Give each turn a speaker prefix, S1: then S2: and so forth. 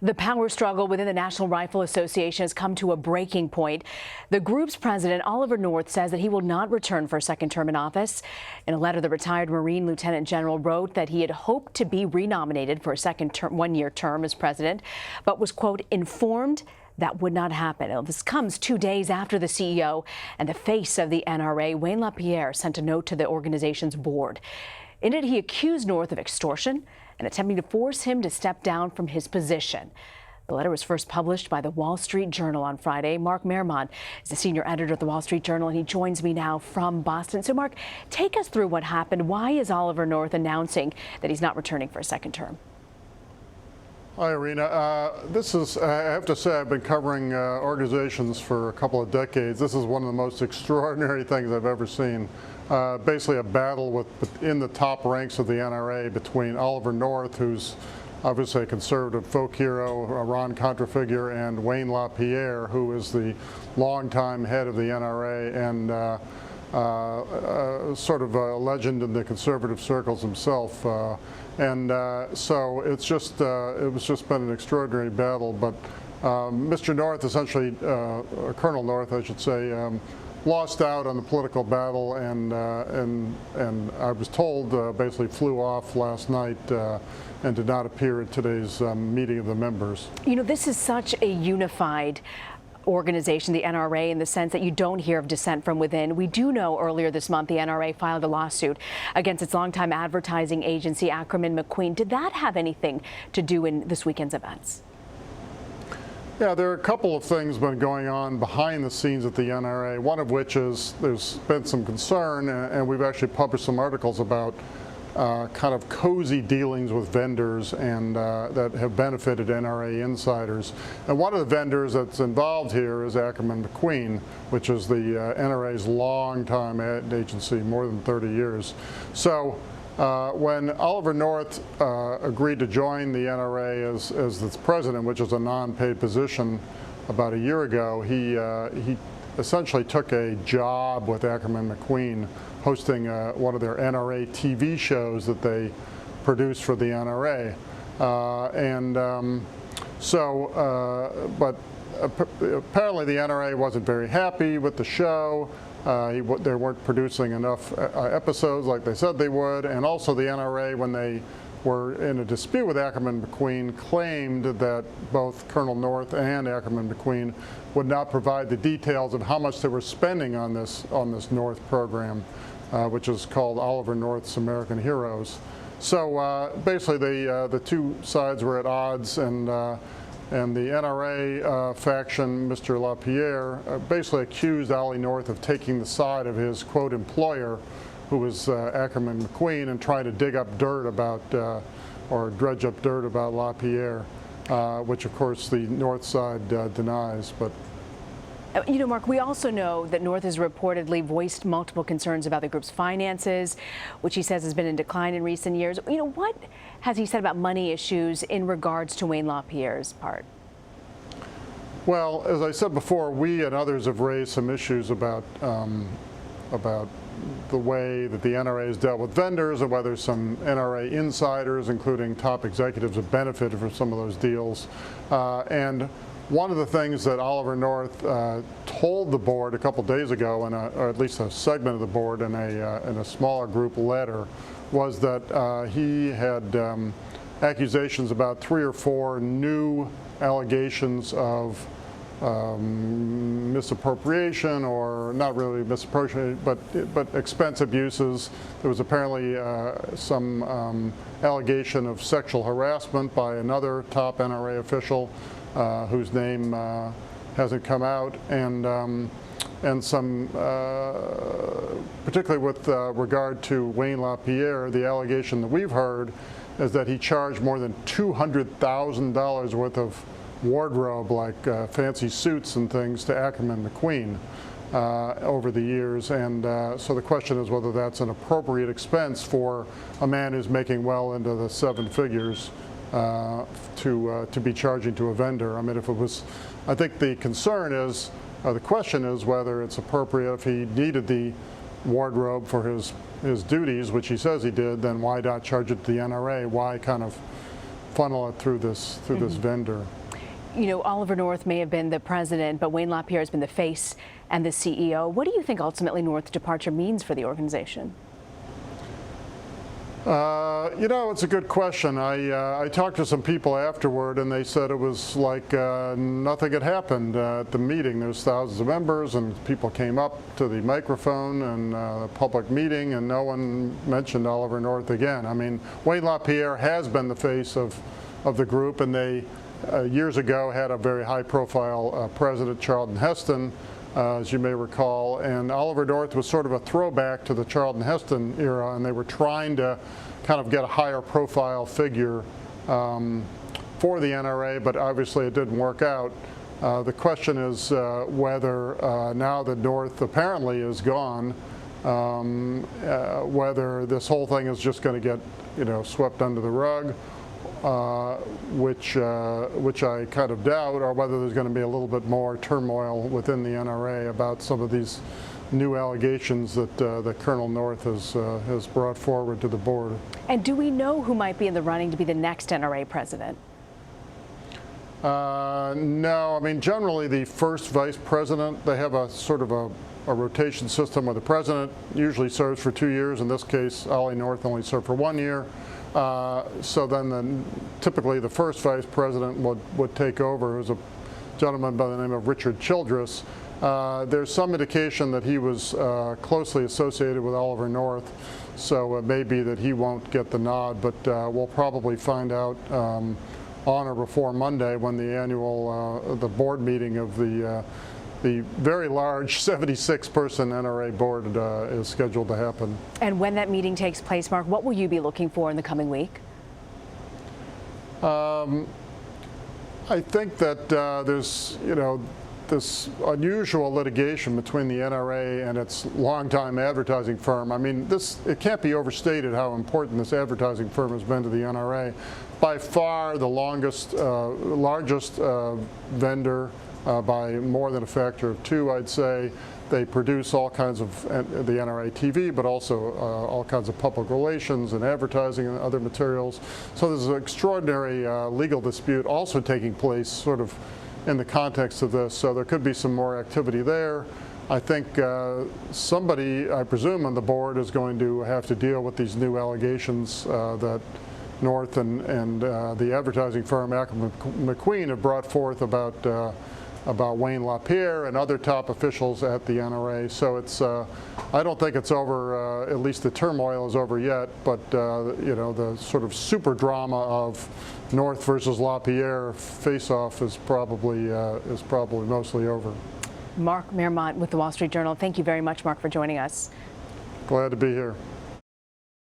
S1: The power struggle within the National Rifle Association has come to a breaking point. The group's president, Oliver North, says that he will not return for a second term in office. In a letter, the retired Marine Lieutenant General wrote that he had hoped to be renominated for a second term, one-year term as president, but was, quote, informed that would not happen. Now, this comes 2 days after the CEO and the face of the NRA, Wayne LaPierre, sent a note to the organization's board. In it, he accused North of extortion and attempting to force him to step down from his position. The letter was first published by the Wall Street Journal on Friday. Mark Maremont is the senior editor of the Wall Street Journal, and he joins me now from Boston. So, Mark, take us through what happened. Why is Oliver North announcing that he's not returning for a second term?
S2: Hi, Irina. I have to say, I've been covering organizations for a couple of decades. This is one of the most extraordinary things I've ever seen. Basically a battle within the top ranks of the NRA between Oliver North, who's obviously a conservative folk hero, a Ron-Contra figure, and Wayne LaPierre, who is the longtime head of the NRA and sort of a legend in the conservative circles himself. So it was just been an extraordinary battle. But Mr. North, essentially, Colonel North, I should say, lost out on the political battle, and I was told basically flew off last night and did not appear at today's meeting of the members. You know,
S1: this is such a unified organization, the NRA, in the sense that you don't hear of dissent from within. We do know earlier this month the NRA filed a lawsuit against its longtime advertising agency, Ackerman McQueen. Did that have anything to do in this weekend's events?
S2: Yeah, there are a couple of things been going on behind the scenes at the NRA, one of which is there's been some concern, and we've actually published some articles about kind of cozy dealings with vendors and that have benefited NRA insiders. And one of the vendors that's involved here is Ackerman McQueen, which is the NRA's longtime ad agency, more than 30 years. So when Oliver North agreed to join the NRA as its president, which is a non-paid position, about a year ago, he essentially took a job with Ackerman McQueen hosting one of their NRA TV shows that they produce for the NRA. But apparently the NRA wasn't very happy with the show. They weren't producing enough episodes like they said they would, and also the NRA, when they were in a dispute with Ackerman McQueen, claimed that both Colonel North and Ackerman McQueen would not provide the details of how much they were spending on this North program, which is called Oliver North's American Heroes. So basically, the two sides were at odds, and the NRA faction, Mr. LaPierre, basically accused Ollie North of taking the side of his, quote, employer, who was Ackerman McQueen, and trying to dig up dirt about, or dredge up dirt about LaPierre, which of course the North side denies. But
S1: you know, Mark, we also know that North has reportedly voiced multiple concerns about the group's finances, which he says has been in decline in recent years. You know, what has he said about money issues in regards to Wayne LaPierre's part?
S2: Well, as I said before, we and others have raised some issues about the way that the NRA has dealt with vendors, and whether some NRA insiders, including top executives, have benefited from some of those deals. And one of the things that Oliver North told the board a couple days ago, or at least a segment of the board in a smaller group letter, was that he had accusations about 3 or 4 new allegations of misappropriation, or not really misappropriation, but expense abuses. There was apparently some allegation of sexual harassment by another top NRA official whose name hasn't come out, and some, particularly with regard to Wayne LaPierre, the allegation that we've heard is that he charged more than $200,000 worth of wardrobe, like fancy suits and things, to Ackerman McQueen over the years. And so the question is whether that's an appropriate expense for a man who's making well into the 7 figures to be charging to a vendor. I mean, if it was, I think the concern is, the question is whether it's appropriate. If he needed the wardrobe for his duties, which he says he did, then why not charge it to the NRA? Why kind of funnel it through this vendor.
S1: You know, Oliver North may have been the president, but Wayne LaPierre has been the face and the CEO. What do you think ultimately North's departure means for the organization?
S2: You know, it's a good question. I talked to some people afterward, and they said it was like nothing had happened at the meeting. There's thousands of members, and people came up to the microphone and the public meeting, and no one mentioned Oliver North again. I mean, Wayne LaPierre has been the face of the group, and they years ago had a very high-profile president, Charlton Heston, as you may recall, and Oliver North was sort of a throwback to the Charlton Heston era, and they were trying to kind of get a higher profile figure for the NRA, but obviously it didn't work out. The question is whether now that North apparently is gone, whether this whole thing is just going to get, you know, swept under the rug, which I kind of doubt, or whether there's going to be a little bit more turmoil within the NRA about some of these new allegations that Colonel North has brought forward to the board.
S1: And do we know who might be in the running to be the next NRA president?
S2: No, I mean, generally the first vice president, they have a sort of a rotation system where the president usually serves for 2 years. In this case, Ollie North only served for 1 year. So then typically the first vice president would take over, who's a gentleman by the name of Richard Childress. There's some indication that he was closely associated with Oliver North, so it may be that he won't get the nod, but we'll probably find out on or before Monday when the annual the board meeting of the very large 76-person NRA board is scheduled to happen. And
S1: when that meeting takes place, Mark, what will you be looking for in the coming week?
S2: I think that there's, you know, this unusual litigation between the NRA and its longtime advertising firm. I mean, it can't be overstated how important this advertising firm has been to the NRA. By far the largest vendor by more than a factor of 2, I'd say. They produce all kinds of the NRA TV, but also all kinds of public relations and advertising and other materials. So there's an extraordinary legal dispute also taking place sort of in the context of this. So there could be some more activity there. I think somebody, I presume, on the board is going to have to deal with these new allegations that North and the advertising firm Ackerman McQueen have brought forth about Wayne LaPierre and other top officials at the NRA. So it's, I don't think it's over, at least the turmoil is over yet, but you know, the sort of super drama of North versus LaPierre face-off is probably mostly over.
S1: Mark Maremont with the Wall Street Journal. Thank you very much, Mark, for joining us.
S2: Glad to be here.